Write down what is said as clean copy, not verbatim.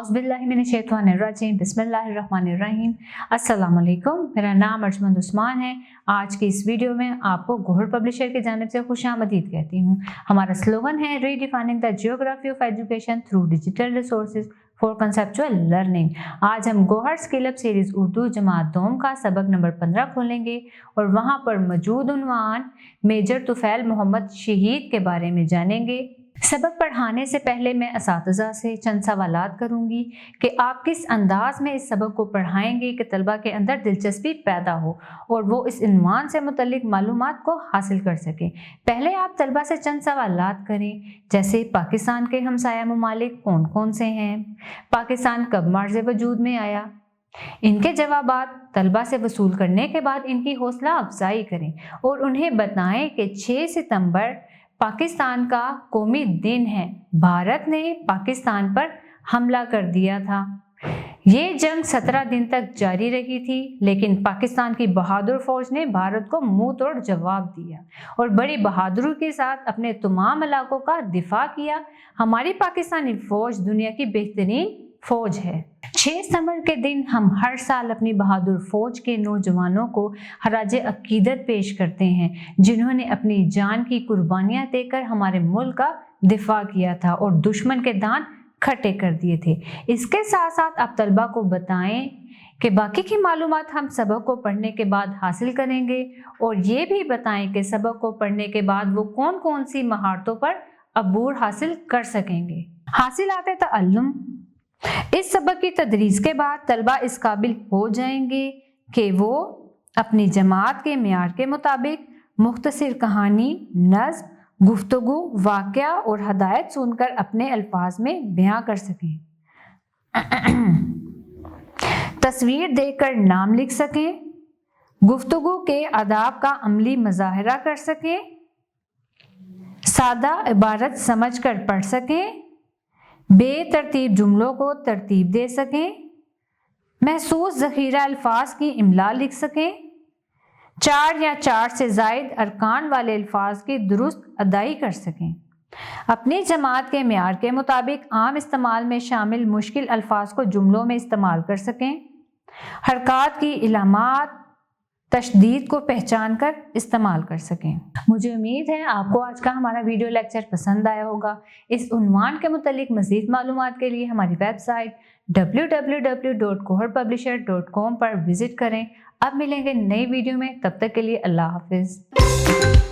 औज़ुबिल्लाहिमिनश्शैतानिर्रजीम बिस्मिल्लाहिर्रहमानिर्रहीम। अस्सलाम वालेकुम। मेरा नाम अर्जमंद उस्मान है। आज की इस वीडियो में आपको गौहर पब्लिशर की जानिब से खुशामदीद कहती हूँ। हमारा स्लोगन है redefining the geography of education through digital resources for conceptual learning. आज हम Gohar skill up series Urdu जमात दोम का सबक नंबर 15 खोलेंगे और वहाँ पर मौजूद उन्वान मेजर तुफैल मोहम्मद शहीद के बारे में जानेंगे। सबक पढ़ाने से पहले मैं असातिज़ा से चंद सवालात करूंगी कि आप किस अंदाज में इस सबक को पढ़ाएंगे कि तलबा के अंदर दिलचस्पी पैदा हो और वो इस इन्वान से मुतल्लिक मालूमात को हासिल कर सकें। पहले आप तलबा से चंद सवालात करें, जैसे पाकिस्तान के हमसाया ममालिक कौन कौन से हैं, पाकिस्तान कब मार्ज़े वजूद में आया। इनके जवाबात तलबा से वसूल करने के बाद इनकी हौसला अफजाई करें और उन्हें बताएं कि 6 सितंबर पाकिस्तान का कौमी दिन है। भारत ने पाकिस्तान पर हमला कर दिया था। ये जंग 17 दिन तक जारी रही थी, लेकिन पाकिस्तान की बहादुर फौज ने भारत को मुंह तोड़ जवाब दिया और बड़ी बहादुरी के साथ अपने तमाम इलाकों का दिफा किया। हमारी पाकिस्तानी फौज दुनिया की बेहतरीन फौज है। 6 सितंबर के दिन हम हर साल अपनी बहादुर फौज के नौजवानों को खराज अकीदत पेश करते हैं, जिन्होंने अपनी जान की कुर्बानियां देकर हमारे मुल्क का दिफा किया था और दुश्मन के दांत खट्टे कर दिए थे। इसके साथ साथ आप तलबा को बताएं कि बाकी की मालूमात हम सबक को पढ़ने के बाद हासिल करेंगे और ये भी बताएं कि सबक को पढ़ने के बाद वो कौन कौन सी महारतों पर अबूर हासिल कर सकेंगे। हासिलाते तअल्लुम। इस सबक की तदरीस के बाद तलबा इस काबिल हो जाएंगे कि वो अपनी जमात के मेयार के मुताबिक मुख्तसर कहानी, नज़्म, गुफ्तगू, वाक़या और हदायत सुनकर अपने अल्फाज में बयां कर सकें। तस्वीर देखकर नाम लिख सकें, गुफ्तगू के आदाब का अमली मुज़ाहरा कर सकें, सादा इबारत समझकर पढ़ सकें, बेतरतीब जुमलों को तरतीब दे सकें, महसूस ज़ख़ीरा अल्फाज की इमला लिख सकें, 4 या 4 से ज़ायद अरकान वाले अल्फाज की दुरुस्त अदाई कर सकें। अपनी जमात के मेयार के मुताबिक आम इस्तेमाल में शामिल मुश्किल अल्फाज को जुमलों में इस्तेमाल कर सकें। हरकत की इलामात तशदीद को पहचान कर इस्तेमाल कर सकें। मुझे उम्मीद है आपको आज का हमारा वीडियो लेक्चर पसंद आया होगा। इस उन्वान के मुतालिक मज़ीद मालूमात के लिए हमारी वेबसाइट www.goharpublisher.com पर विजिट करें। अब मिलेंगे नई वीडियो में, तब तक के लिए अल्लाह हाफिज़।